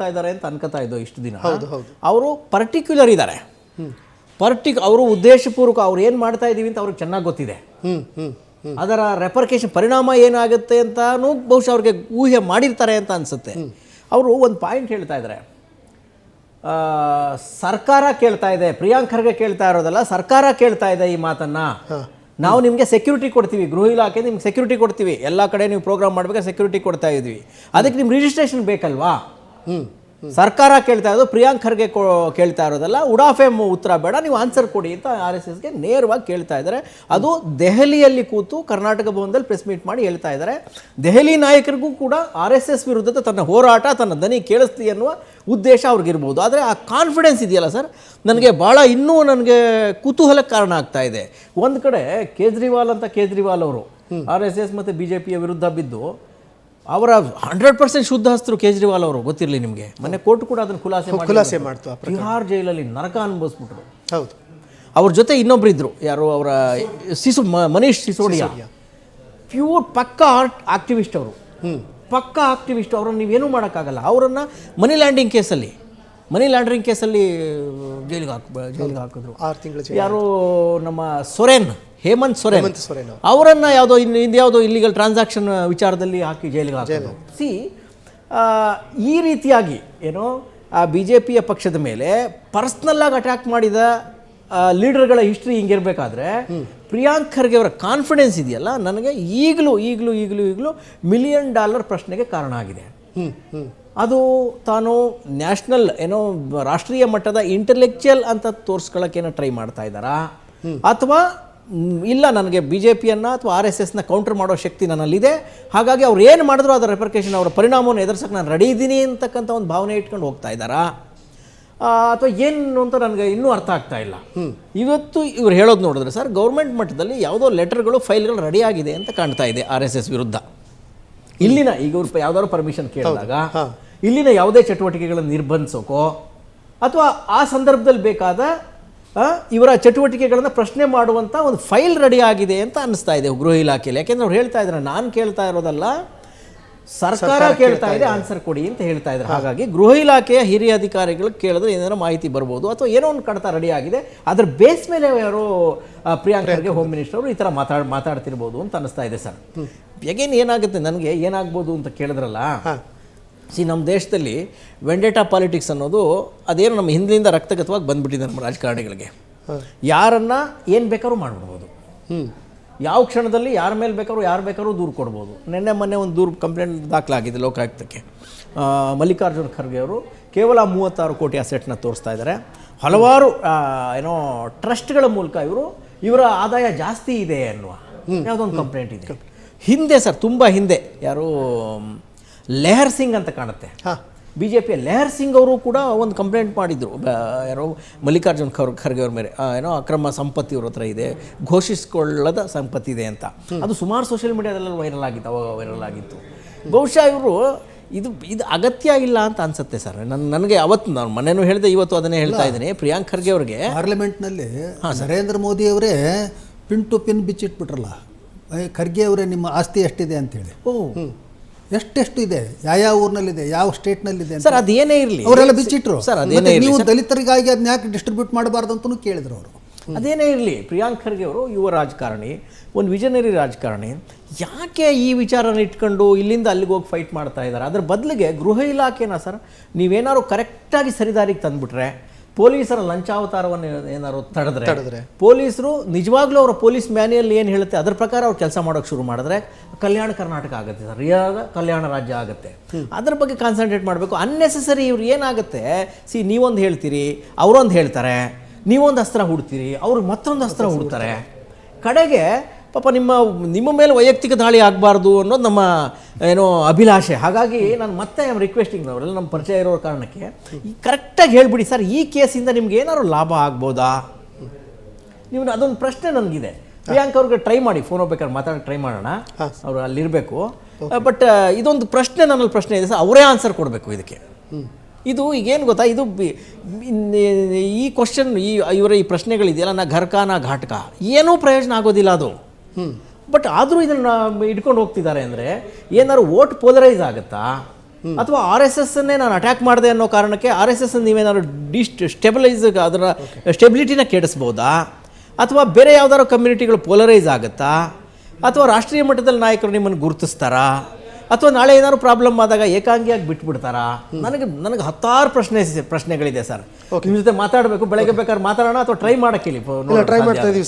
ಇದ್ದಾರೆ ಅಂತ ಅನ್ಕೋತಾ ಇದ್ದೋ ಇಷ್ಟು ದಿನ. ಅವರು ಪರ್ಟಿಕ್ಯುಲರ್ ಇದ್ದಾರೆ, ಅವರು ಉದ್ದೇಶಪೂರ್ವಕ ಅವ್ರು ಏನು ಮಾಡ್ತಾ ಇದ್ದೀವಿ ಅಂತ ಅವ್ರಿಗೆ ಚೆನ್ನಾಗಿ ಗೊತ್ತಿದೆ. ಅದರ ರೆಪರ್ಕೇಷನ್ ಪರಿಣಾಮ ಏನಾಗುತ್ತೆ ಅಂತಾನು ಬಹುಶಃ ಅವ್ರಿಗೆ ಊಹೆ ಮಾಡಿರ್ತಾರೆ ಅಂತ ಅನಿಸುತ್ತೆ. ಅವರು ಒಂದು ಪಾಯಿಂಟ್ ಹೇಳ್ತಾ ಇದ್ದಾರೆ, ಸರ್ಕಾರ ಕೇಳ್ತಾ ಇದೆ, ಪ್ರಿಯಾಂಕ್ ಖರ್ಗೆ ಕೇಳ್ತಾ ಇರೋದಲ್ಲ, ಸರ್ಕಾರ ಕೇಳ್ತಾ ಇದೆ ಈ ಮಾತನ್ನ. ನಾವು ನಿಮಗೆ ಸೆಕ್ಯೂರಿಟಿ ಕೊಡ್ತೀವಿ, ಗೃಹ ಇಲಾಖೆ ನಿಮ್ಗೆ ಸೆಕ್ಯೂರಿಟಿ ಕೊಡ್ತೀವಿ, ಎಲ್ಲ ಕಡೆ ನೀವು ಪ್ರೋಗ್ರಾಮ್ ಮಾಡ್ಬೇಕಾದ್ರೆ ಸೆಕ್ಯೂರಿಟಿ ಕೊಡ್ತಾ ಇದ್ವಿ, ಅದಕ್ಕೆ ನಿಮ್ಮ ರಿಜಿಸ್ಟ್ರೇಷನ್ ಬೇಕಲ್ವಾ? ಸರ್ಕಾರ ಕೇಳ್ತಾ ಇರೋದು, ಪ್ರಿಯಾಂಕ್ ಖರ್ಗೆ ಕೇಳ್ತಾ ಇರೋದಲ್ಲ, ಉಡಾಫೆ ಉತ್ತರ ಬೇಡ, ನೀವು ಆನ್ಸರ್ ಕೊಡಿ ಅಂತ RSSಗೆ ನೇರವಾಗಿ ಕೇಳ್ತಾ ಇದ್ದಾರೆ. ಅದು ದೆಹಲಿಯಲ್ಲಿ ಕೂತು ಕರ್ನಾಟಕ ಭವನದಲ್ಲಿ ಪ್ರೆಸ್ ಮೀಟ್ ಮಾಡಿ ಹೇಳ್ತಾ ಇದ್ದಾರೆ. ದೆಹಲಿ ನಾಯಕರಿಗೂ ಕೂಡ RSS ವಿರುದ್ಧದ ತನ್ನ ಹೋರಾಟ, ತನ್ನ ದನಿ ಕೇಳಿಸ್ಲಿ ಅನ್ನುವ ಉದ್ದೇಶ ಅವ್ರಿಗಿರ್ಬೋದು. ಆದರೆ ಆ ಕಾನ್ಫಿಡೆನ್ಸ್ ಇದೆಯಲ್ಲ ಸರ್, ನನಗೆ ಭಾಳ ಇನ್ನೂ ನನಗೆ ಕುತೂಹಲಕ್ಕೆ ಕಾರಣ ಆಗ್ತಾ ಇದೆ. ಒಂದು ಕಡೆ ಕೇಜ್ರಿವಾಲ್ ಅವರು RSS ಮತ್ತು BJPಯ ವಿರುದ್ಧ ಬಿದ್ದು ಅವರ 100% ಶುದ್ಧ ಹಸ್ತರು ಕೇಜ್ರಿವಾಲ್ ಅವರು, ಗೊತ್ತಿರಲಿ ನಿಮಗೆ. ಮೊನ್ನೆ ಕೋರ್ಟ್ ಕೂಡ ಅದನ್ನು ಖುಲಾಸೆ ಮಾಡ್ತು. ತಿಹಾರ್ ಜೈಲಲ್ಲಿ ನರಕ ಅನುಭವಿಸ್ಬಿಟ್ರು. ಹೌದು. ಅವ್ರ ಜೊತೆ ಇನ್ನೊಬ್ರು ಇದ್ರು, ಯಾರು ಅವರ ಮನೀಶ್ ಸಿಸೋಡಿಯಾ, ಪ್ಯೂರ್ ಪಕ್ಕಾ ಆಕ್ಟಿವಿಸ್ಟ್ ಅವರು, ಪಕ್ಕಾ ಆಕ್ಟಿವಿಸ್ಟ್. ಅವ್ರನ್ನ ನೀವೇನೂ ಮಾಡೋಕ್ಕಾಗಲ್ಲ. ಅವರನ್ನು ಮನಿ ಲ್ಯಾಂಡ್ರಿಂಗ್ ಕೇಸಲ್ಲಿ ಜೈಲಿಗೆ ಹಾಕಿದ್ರು 6 ತಿಂಗಳು. ಯಾರು ನಮ್ಮ ಹೇಮಂತ್ ಸೊರೇನ್ ಅವರನ್ನು ಯಾವುದೋ ಇಲ್ಲಿಗಲ್ ಟ್ರಾನ್ಸಾಕ್ಷನ್ ವಿಚಾರದಲ್ಲಿ ಹಾಕಿ ಜೈಲಿಗೆ ಹಾಕಿದ್ರು. ಈ ರೀತಿಯಾಗಿ ಏನೋ ಆ BJPಯ ಪಕ್ಷದ ಮೇಲೆ ಪರ್ಸ್ನಲ್ಲಾಗಿ ಅಟ್ಯಾಕ್ ಮಾಡಿದ ಲೀಡರ್ಗಳ ಹಿಸ್ಟ್ರಿ ಹಿಂಗಿರಬೇಕಾದ್ರೆ ಪ್ರಿಯಾಂಕ್ ಖರ್ಗೆ ಅವರ ಕಾನ್ಫಿಡೆನ್ಸ್ ಇದೆಯಲ್ಲ, ನನಗೆ ಈಗಲೂ $1 ಮಿಲಿಯನ್ ಪ್ರಶ್ನೆಗೆ ಕಾರಣ ಆಗಿದೆ. ಅದು ತಾನು ನ್ಯಾಷನಲ್ ರಾಷ್ಟ್ರೀಯ ಮಟ್ಟದ ಇಂಟೆಲೆಕ್ಚುಯಲ್ ಅಂತ ತೋರಿಸ್ಕೊಳ್ಳೋಕ್ಕೇನೋ ಟ್ರೈ ಮಾಡ್ತಾ ಇದ್ದಾರಾ, ಅಥವಾ ಇಲ್ಲ ನನಗೆ BJPಯನ್ನು ಅಥವಾ RSSನ ಕೌಂಟರ್ ಮಾಡೋ ಶಕ್ತಿ ನನ್ನಲ್ಲಿದೆ, ಹಾಗಾಗಿ ಅವ್ರು ಏನು ಮಾಡಿದ್ರು ಅದರ ರೆಪರ್ಕೇಷನ್, ಅವರ ಪರಿಣಾಮವನ್ನು ಎದುರಿಸೋಕೆ ನಾನು ರೆಡಿ ಇದ್ದೀನಿ ಅಂತಕ್ಕಂಥ ಒಂದು ಭಾವನೆ ಇಟ್ಕೊಂಡು ಹೋಗ್ತಾ ಇದ್ದಾರಾ, ಅಥವಾ ಏನು ಅಂತ ನನಗೆ ಇನ್ನೂ ಅರ್ಥ ಆಗ್ತಾ ಇಲ್ಲ. ಇವತ್ತು ಇವ್ರು ಹೇಳೋದು ನೋಡಿದ್ರೆ ಸರ್, ಗೌರ್ಮೆಂಟ್ ಮಟ್ಟದಲ್ಲಿ ಯಾವುದೋ ಲೆಟರ್ಗಳು, ಫೈಲ್ಗಳು ರೆಡಿ ಆಗಿದೆ ಅಂತ ಕಾಣ್ತಾ ಇದೆ RSS ವಿರುದ್ಧ. ಇಲ್ಲಿನ ಈಗ ಇವ್ರು ಯಾವುದಾದ್ರು ಪರ್ಮಿಷನ್ ಕೇಳಿದಾಗ ಇಲ್ಲಿನ ಯಾವುದೇ ಚಟುವಟಿಕೆಗಳನ್ನು ನಿರ್ಬಂಧಿಸೋಕೋ ಅಥವಾ ಆ ಸಂದರ್ಭದಲ್ಲಿ ಬೇಕಾದ ಇವರ ಚಟುವಟಿಕೆಗಳನ್ನು ಪ್ರಶ್ನೆ ಮಾಡುವಂಥ ಒಂದು ಫೈಲ್ ರೆಡಿ ಆಗಿದೆ ಅಂತ ಅನ್ನಿಸ್ತಾ ಇದೆ ಗೃಹ ಇಲಾಖೆಯಲ್ಲಿ. ಯಾಕೆಂದ್ರೆ ಅವ್ರು ಹೇಳ್ತಾ ಇದ್ದಾರೆ, ನಾನು ಕೇಳ್ತಾ ಇರೋದಲ್ಲ, ಸರ್ಕಾರ ಕೇಳ್ತಾ ಇದೆ, ಆನ್ಸರ್ ಕೊಡಿ ಅಂತ ಹೇಳ್ತಾ ಇದ್ದಾರೆ. ಹಾಗಾಗಿ ಗೃಹ ಇಲಾಖೆಯ ಹಿರಿಯ ಅಧಿಕಾರಿಗಳು ಕೇಳಿದ್ರೆ ಏನಾದ್ರು ಮಾಹಿತಿ ಬರ್ಬೋದು, ಅಥವಾ ಏನೋ ಒಂದು ಕಡತ ರೆಡಿ ಆಗಿದೆ, ಅದ್ರ ಬೇಸ್ ಮೇಲೆ ಯಾರೋ ಪ್ರಿಯಾಂಕ್ ಖರ್ಗೆ ಹೋಮ್ ಮಿನಿಸ್ಟರ್ ಅವರು ಈ ಥರ ಮಾತಾಡ್ತಿರ್ಬೋದು ಅಂತ ಅನ್ನಿಸ್ತಾ ಇದೆ ಸರ್. ಹೇಗೇನು ಏನಾಗುತ್ತೆ, ನನಗೆ ಏನಾಗ್ಬೋದು ಅಂತ ಕೇಳಿದ್ರಲ್ಲ, ನಮ್ಮ ದೇಶದಲ್ಲಿ ವೆಂಡೇಟಾ ಪಾಲಿಟಿಕ್ಸ್ ಅನ್ನೋದು ಅದೇನು ನಮ್ಮ ಹಿಂದಿನಿಂದ ರಕ್ತಗತವಾಗಿ ಬಂದ್ಬಿಟ್ಟಿದೆ ನಮ್ಮ ರಾಜಕಾರಣಿಗಳಿಗೆ. ಯಾರನ್ನ ಏನು ಬೇಕಾದ್ರೂ ಮಾಡಿಬಿಡ್ಬೋದು, ಯಾವ ಕ್ಷಣದಲ್ಲಿ ಯಾರ ಮೇಲೆ ಯಾರು ಬೇಕಾದ್ರೂ ದೂರು ಕೊಡ್ಬೋದು. ಮೊನ್ನೆ ಒಂದು ದೂರು ಕಂಪ್ಲೇಂಟ್ ದಾಖಲಾಗಿದೆ ಲೋಕಾಯುಕ್ತಕ್ಕೆ. ಮಲ್ಲಿಕಾರ್ಜುನ್ ಖರ್ಗೆ ಅವರು ಕೇವಲ 36 ಕೋಟಿ ಅಸೆಟ್ನ ತೋರಿಸ್ತಾ ಇದ್ದಾರೆ. ಹಲವಾರು ಟ್ರಸ್ಟ್ಗಳ ಮೂಲಕ ಇವರ ಆದಾಯ ಜಾಸ್ತಿ ಇದೆ ಅನ್ನುವ ಯಾವುದೊಂದು ಕಂಪ್ಲೇಂಟ್ ಇದೆ. ಹಿಂದೆ ಸರ್, ತುಂಬ ಹಿಂದೆ, ಯಾರು ಲೆಹರ್ ಸಿಂಗ್ ಅಂತ ಕಾಣುತ್ತೆ, BJPಯ ಲೆಹರ್ ಸಿಂಗ್ ಅವರು ಕೂಡ ಒಂದು ಕಂಪ್ಲೇಂಟ್ ಮಾಡಿದ್ರು, ಯಾರೋ ಮಲ್ಲಿಕಾರ್ಜುನ್ ಖರ್ಗೆ ಅವ್ರ ಮೇಲೆ ಅಕ್ರಮ ಸಂಪತ್ತಿ ಇವ್ರ ಹತ್ರ ಇದೆ, ಘೋಷಿಸಿಕೊಳ್ಳದ ಸಂಪತ್ತಿದೆ ಅಂತ. ಅದು ಸುಮಾರು ಸೋಷಿಯಲ್ ಮೀಡಿಯಾದಲ್ಲೆಲ್ಲ ವೈರಲ್ ಆಗಿತ್ತು. ಬಹುಶಃ ಇವರು ಇದು ಅಗತ್ಯ ಇಲ್ಲ ಅಂತ ಅನ್ಸುತ್ತೆ ಸರ್. ನನಗೆ ಅವತ್ತು ನಾನು ಮೊನ್ನೆನೂ ಹೇಳಿದೆ, ಇವತ್ತು ಅದನ್ನೇ ಹೇಳ್ತಾ ಇದ್ದೀನಿ. ಪ್ರಿಯಾಂಕ್ ಖರ್ಗೆ ಅವ್ರಿಗೆ ಪಾರ್ಲಿಮೆಂಟ್ನಲ್ಲಿ ನರೇಂದ್ರ ಮೋದಿ ಅವರೇ ಪಿನ್ ಟು ಪಿನ್ ಬಿಚ್ಚಿಟ್ಬಿಟ್ರಲ್ಲ, ಖರ್ಗೆ ಅವರೇ ನಿಮ್ಮ ಆಸ್ತಿ ಎಷ್ಟಿದೆ ಅಂತೇಳಿ. ಎಷ್ಟು ಇದೆ, ಯಾವ ಊರಿನಲ್ಲಿದೆ, ಯಾವ ಸ್ಟೇಟ್ನಲ್ಲಿದೆ ಸರ್, ಅದೇನೇ ಇರಲಿ ಅವರೆಲ್ಲ ಬಿಚ್ಚಿಟ್ರು ಸರ್. ಅದೇನೇ ನೀವು ದಲಿತರಿಗಾಗಿ ಅದನ್ನ ಯಾಕೆ ಡಿಸ್ಟ್ರಿಬ್ಯೂಟ್ ಮಾಡಬಾರ್ದು ಅಂತಲೂ ಕೇಳಿದ್ರು ಅವರು. ಅದೇನೇ ಇರಲಿ, ಪ್ರಿಯಾಂಕ್ ಖರ್ಗೆ ಅವರು ಯುವ ರಾಜಕಾರಣಿ, ಒಂದು ವಿಷನರಿ ರಾಜಕಾರಣಿ, ಯಾಕೆ ಈ ವಿಚಾರನ ಇಟ್ಕೊಂಡು ಇಲ್ಲಿಂದ ಅಲ್ಲಿಗೆ ಹೋಗಿ ಫೈಟ್ ಮಾಡ್ತಾ ಇದ್ದಾರೆ? ಅದ್ರ ಬದಲಿಗೆ ಗೃಹ ಇಲಾಖೆನ ಸರ್ ನೀವೇನಾದ್ರು ಕರೆಕ್ಟಾಗಿ ಸರಿದಾರಿಗೆ ತಂದುಬಿಟ್ರೆ, ಪೊಲೀಸರ ಲಂಚಾವತಾರವನ್ನು ಏನಾದ್ರು ತಡೆದ್ರೆ, ಪೊಲೀಸರು ನಿಜವಾಗ್ಲೂ ಅವರ ಪೊಲೀಸ್ ಮ್ಯಾನ್ಯಲ್ ಏನು ಹೇಳುತ್ತೆ ಅದ್ರ ಪ್ರಕಾರ ಅವ್ರು ಕೆಲಸ ಮಾಡೋಕ್ಕೆ ಶುರು ಮಾಡಿದ್ರೆ ಕಲ್ಯಾಣ ಕರ್ನಾಟಕ ಆಗುತ್ತೆ ಸರ್, ರಿಯಾದ ಕಲ್ಯಾಣ ರಾಜ್ಯ ಆಗುತ್ತೆ. ಅದ್ರ ಬಗ್ಗೆ ಕಾನ್ಸಂಟ್ರೇಟ್ ಮಾಡಬೇಕು. ಅನ್ನೆಸೆಸರಿ ಇವ್ರು ಏನಾಗುತ್ತೆ, ನೀವೊಂದು ಹೇಳ್ತೀರಿ, ಅವರೊಂದು ಹೇಳ್ತಾರೆ, ನೀವೊಂದು ಅಸ್ತ್ರ ಹುಡ್ತೀರಿ, ಅವ್ರು ಮತ್ತೊಂದು ಅಸ್ತ್ರ ಹುಡ್ತಾರೆ. ಕಡೆಗೆ ಪಾಪ ನಿಮ್ಮ ಮೇಲೆ ವೈಯಕ್ತಿಕ ದಾಳಿ ಆಗಬಾರ್ದು ಅನ್ನೋದು ನಮ್ಮ ಅಭಿಲಾಷೆ. ಹಾಗಾಗಿ ನಾನು ಮತ್ತೆ ರಿಕ್ವೆಸ್ಟಿಂಗ್, ಅವರೆಲ್ಲ ನಮ್ಮ ಪರಿಚಯ ಇರೋ ಕಾರಣಕ್ಕೆ ಕರೆಕ್ಟಾಗಿ ಹೇಳ್ಬಿಡಿ ಸರ್, ಈ ಕೇಸಿಂದ ನಿಮ್ಗೆ ಏನಾದ್ರು ಲಾಭ ಆಗ್ಬೋದಾ? ನೀವು ಅದೊಂದು ಪ್ರಶ್ನೆ ನನಗಿದೆ. ಪ್ರಿಯಾಂಕ್ ಅವ್ರಿಗೆ ಟ್ರೈ ಮಾಡಿ, ಫೋನ್ ಹೋಗ್ಬೇಕಾದ್ರೆ ಮಾತಾಡೋಕೆ ಟ್ರೈ ಮಾಡೋಣ, ಅವರು ಅಲ್ಲಿರಬೇಕು. ಬಟ್ ಇದೊಂದು ನನ್ನಲ್ಲಿ ಪ್ರಶ್ನೆ ಇದೆ ಸರ್, ಅವರೇ ಆನ್ಸರ್ ಕೊಡಬೇಕು ಇದಕ್ಕೆ. ಇದು ಈಗೇನು ಗೊತ್ತಾ, ಇದು ಈ ಕ್ವಶನ್, ಇವರ ಈ ಪ್ರಶ್ನೆಗಳಿದೆಯಲ್ಲ, ನಾ ಘರ್ಕ ನಾ ಘಾಟ್ಕ, ಏನೂ ಪ್ರಯೋಜನ ಆಗೋದಿಲ್ಲ ಅದು. ಬಟ್ ಆದರೂ ಇದನ್ನು ಇಟ್ಕೊಂಡು ಹೋಗ್ತಿದ್ದಾರೆ ಅಂದರೆ ಏನಾದ್ರು ವೋಟ್ ಪೋಲರೈಸ್ ಆಗುತ್ತಾ? ಅಥವಾ RSSನ್ನೇ ನಾನು ಅಟ್ಯಾಕ್ ಮಾಡಿದೆ ಅನ್ನೋ ಕಾರಣಕ್ಕೆ RSS ನೀವೇನಾದ್ರು ಸ್ಟೆಬಿಲೈಸ್ ಅದರ ಸ್ಟೆಬಿಲಿಟಿನ ಕೆಡಿಸ್ಬೋದಾ, ಅಥವಾ ಬೇರೆ ಯಾವ್ದಾದ್ರು ಕಮ್ಯುನಿಟಿಗಳು ಪೋಲರೈಸ್ ಆಗುತ್ತಾ, ಅಥವಾ ರಾಷ್ಟ್ರೀಯ ಮಟ್ಟದಲ್ಲಿ ನಾಯಕರು ನಿಮ್ಮನ್ನು ಗುರುತಿಸ್ತಾರಾ, ಅಥವಾ ನಾಳೆ ಏನಾದ್ರು ಪ್ರಾಬ್ಲಮ್ ಆದಾಗ ಏಕಾಂಗಿಯಾಗಿ ಬಿಟ್ಬಿಡ್ತಾರಾ? ನನಗೆ ಹತ್ತಾರು ಪ್ರಶ್ನೆಗಳಿದೆ ಸರ್. ನಿಮ್ಮ ಜೊತೆ ಮಾತಾಡಬೇಕು, ಬೆಳಗ್ಗೆ ಬೇಕಾದ್ರೆ ಮಾತಾಡೋಣ ಅಥವಾ ಟ್ರೈ ಮಾಡೋಕ್ಕಿಲ್ಲ. ಟ್ರೈ ಮಾಡ್ತಾ ಇದೀವಿ